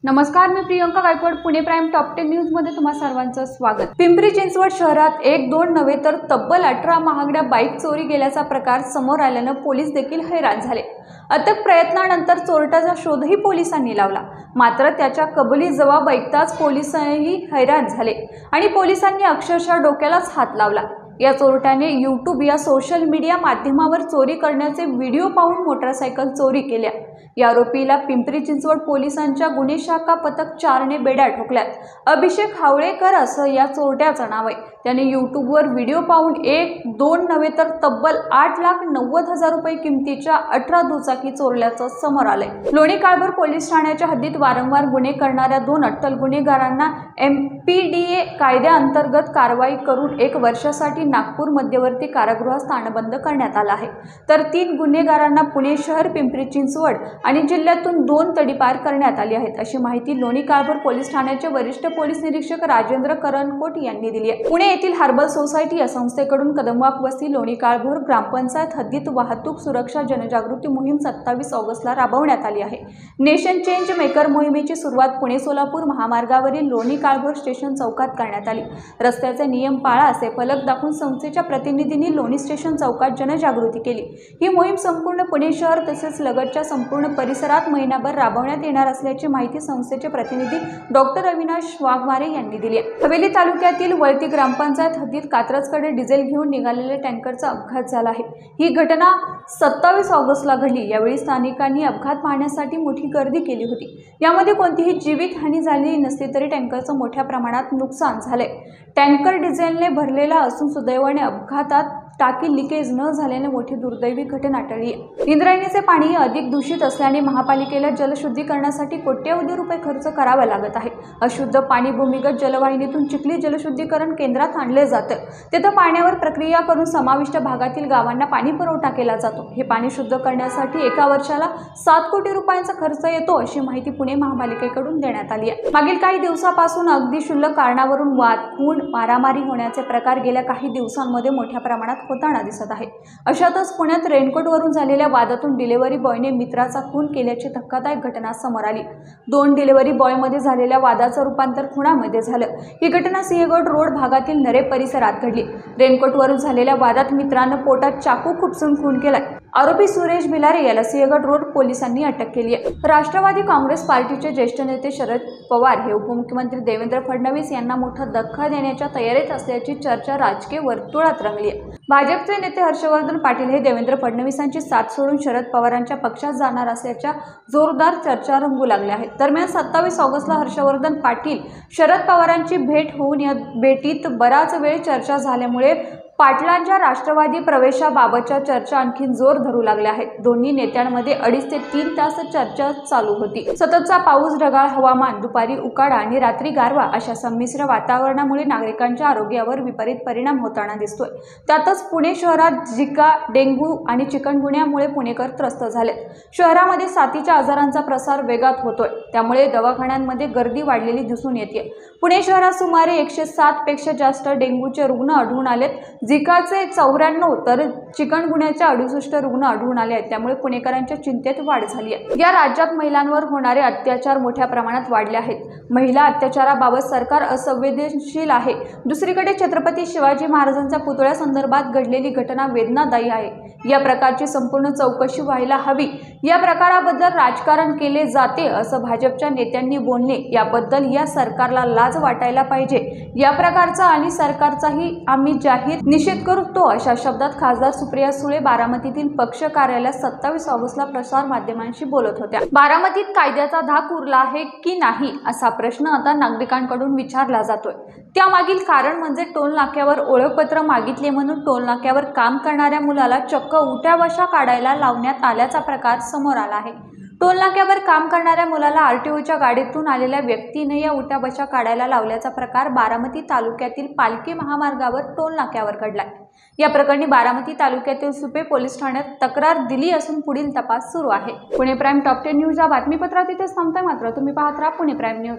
नमस्कार, मी Priyanka Gaikwad. Pune prime top 10 news मध्ये तुम्हा सर्वांचं स्वागत. पिंपरी चिंचवड शहरात 1-2 नव्हे तर तब्बल 18 महागड्या बाईक चोरी गेल्याचा प्रकार समोर आल्यानं पोलीस देखील हैराण झाले. अथक प्रयत्नानंतर चोरट्याचा शोधही पोलिसांनी लावला, मात्र त्याच्या कबुली जबाब ऐकताच पोलिसही हैराण झाले आणि पोलिसांनी अक्षरशः डोक्यालाच हात लावला. या चोरट्याने यूट्यूब या सोशल मीडिया माध्यमावर चोरी करण्याचे व्हिडिओ पाहून मोटरसायकल चोरी केल्या. या आरोपीला पिंपरी चिंचवड पोलिसांच्या गुन्हे शाखा पथक 4ने बेड्या ठोकल्यात. अभिषेक हावळेकर असं या चोरट्याचं नाव आहे. त्याने यूट्यूबवर व्हिडिओ पाहून 1-2 नव्हे तर तब्बल 8,90,000 रुपये किमतीच्या 18 दुचाकी चोरल्याचं समोर आलंय. लोणी काळभोर पोलीस ठाण्याच्या हद्दीत वारंवार गुन्हे करणाऱ्या 2 अट्टल गुन्हेगारांना MPDA कायद्याअंतर्गत कारवाई करून 1 वर्षासाठी नागपूर मध्यवर्ती कारागृहात स्थानबंद करण्यात आला आहे. तर 3 गुन्हेगारांना पुणे शहर, पिंपरी चिंचवड आणि जिल्ह्यातून 2 तडीपार करण्यात आली आहेत, अशी माहिती लोणी काळभोर पोलीस ठाण्याचे वरिष्ठ पोलीस निरीक्षक राजेंद्र करणकोट यांनी दिली आहे. पुणे येथील हर्बल सोसायटी या संस्थेकडून कदमवाक वस्ती लोणी काळभोर ग्रामपंचायत हद्दीत वाहतूक सुरक्षा जनजागृती मोहीम 27 ऑगस्टला राबवण्यात आली आहे. नेशन चेंज मेकर मोहिमेची सुरुवात पुणे सोलापूर महामार्गावरील लोणी काळभोर स्टेशन चौकात करण्यात आली. रस्त्याचे नियम पाळा असे फलक दाखवून संस्थेच्या प्रतिनिधींनी लोणी स्टेशन चौकात जनजागृती केली. ही मोहीम संपूर्ण पुणे शहर तसेच लगतच्या संपूर्ण परिसरात महिनाभर राबवण्यात येणार असल्याची माहिती संस्थेचे प्रतिनिधी डॉक्टर अविनाश वाघमारे यांनी दिली आहे. हवेली तालुक्यातील वळती ग्रामपंचायत हद्दीत कात्रजकडे डिझेल घेऊन निघालेल्या टँकरचा अपघात झाला आहे. ही घटना 27 ऑगस्टला घडली. यावेळी स्थानिकांनी अपघात पाहण्यासाठी मोठी गर्दी केली होती. यामध्ये कोणतीही जीवितहानी झाली नसली तरी टँकरचं मोठ्या प्रमाणात नुकसान झाले. टँकर डिझेलने भरलेला असून सुदैवाने अपघातात टाकी लिकेज न झाल्याने मोठी दुर्दैवी घटना टळली आहे. इंद्रायणीचे पाणी अधिक दूषित असल्याने महापालिकेला जलशुद्धीकरणासाठी कोट्यवधी रुपये खर्च करावा लागत आहे. अशुद्ध पाणी भूमिगत जलवाहिनीतून चिखली जलशुद्धीकरण केंद्रात आणले जाते. तिथं पाण्यावर प्रक्रिया करून समाविष्ट भागातील गावांना पाणी पुरवठा केला जातो. हे पाणी शुद्ध करण्यासाठी एका वर्षाला 7 कोटी रुपयांचा खर्च येतो, अशी माहिती पुणे महापालिकेकडून देण्यात आली आहे. मागील काही दिवसापासून अगदी क्षुल्लक कारणावरून वाद, खून, मारामारी होण्याचे प्रकार गेल्या काही दिवसांमध्ये मोठ्या प्रमाणात होताना दिसत आहे. अशातच पुण्यात रेनकोटवरून झालेल्या वादातून डिलिव्हरी बॉयने मित्राचा खून केल्याची धक्कादायक घटना समोर आली. 2 डिलिव्हरी बॉयमध्ये झालेल्या वादाचं रूपांतर खुनामध्ये झालं. ही घटना सिंहगड रोड भागातील नरे परिसरात घडली. रेनकोटवरून झालेल्या वादात मित्रानं पोटात चाकू खुपसून खून केलाय. आरोपी सुरेश भिलारे याला सिंहगड रोड पोलिसांनी अटक केली आहे. राष्ट्रवादी काँग्रेस पार्टीचे ज्येष्ठ नेते शरद पवार हे उपमुख्यमंत्री देवेंद्र फडणवीस यांना मोठा धक्का देण्याच्या तयारीत असल्याची चर्चा राजकीय वर्तुळात रंगली आहे. भाजपचे नेते हर्षवर्धन पाटील हे देवेंद्र फडणवीसांची साथ सोडून शरद पवारांच्या पक्षात जाणार असल्याच्या जोरदार चर्चा रंगू लागल्या आहेत. दरम्यान 27 ऑगस्टला हर्षवर्धन पाटील शरद पवारांची भेट होऊन या भेटीत बराच वेळ चर्चा झाल्यामुळे पाटलांच्या राष्ट्रवादी प्रवेशाबाबतच्या चर्चा आणखी जोर धरू लागल्या आहेत. दोन्ही नेत्यांमध्ये 2.5 ते 3 तास चर्चा चालू होती. सततचा पाऊस, ढगाळ हवामान, दुपारी उकाडा आणि रात्री गारवा अशा संमिश्र वातावरणामुळे नागरिकांच्या आरोग्यावर विपरीत परिणाम होताना दिसतोय. त्यातच पुणे शहरात झिका, डेंग्यू आणि चिकनगुन्ह्यामुळे पुणेकर त्रस्त झालेत. शहरामध्ये साथीच्या आजारांचा प्रसार वेगात होतोय, त्यामुळे दवाखान्यांमध्ये गर्दी वाढलेली दिसून येते. पुणे शहरात सुमारे 107 पेक्षा जास्त डेंग्यूचे रुग्ण आढळून आलेत. झिकाचे 94 तर चिकनगुन्ह्याचे 68 रुग्ण आढळून आले आहेत. त्यामुळे पुणेकरांच्या चिंतेत वाढ झाली आहे. या राज्यात महिलांवर होणारे अत्याचार मोठ्या प्रमाणात वाढले आहेत. महिला अत्याचाराबाबत सरकार असंवेदनशील आहे. दुसरीकडे छत्रपती शिवाजी महाराजांच्या पुतळ्यासंदर्भात घडलेली घटना वेदनादायी आहे. या प्रकारची संपूर्ण चौकशी व्हायला हवी. या प्रकाराबद्दल राजकारण केले जाते असं भाजपच्या नेत्यांनी बोलणे याबद्दल या सरकारला लाज वाटायला पाहिजे. या प्रकारचा आणि सरकारचाही आम्ही जाहीर निषेध करतो, अशा शब्दात खासदार सुप्रिया सुळे बारामतीतील पक्ष कार्यालयात 27 ऑगस्टला प्रसार माध्यमांशी बोलत होत्या. बारामतीत कायद्याचा धाक उरला आहे की नाही असा प्रश्न आता नागरिकांकडून विचारला जातोय. त्यामागील कारण म्हणजे टोल नाक्यावर ओळखपत्र मागितले म्हणून टोल नाक्यावर काम करणाऱ्या मुलाला चक्क उठ्या-बशा काढायला लावण्यात आल्याचा प्रकार समोर आला आहे. टोल नाक्यावर काम करणाऱ्या मुलाला आरटीओच्या गाडीतून आलेल्या व्यक्तीने या उठ्या-बशा काढायला लावल्याचा प्रकार बारामती तालुक्यातील पालखी महामार्गावर टोल नाक्यावर घडलाय. या प्रकरणी बारामती तालुक्यातील सुपे पोलीस ठाण्यात तक्रार दिली असून पुढील तपास सुरू आहे. पुणे प्राईम टॉप 10 न्यूज या बातमीपत्रात इथेच थांबतोय, मात्र तुम्ही पाहत राहा पुणे प्राईम न्यूज.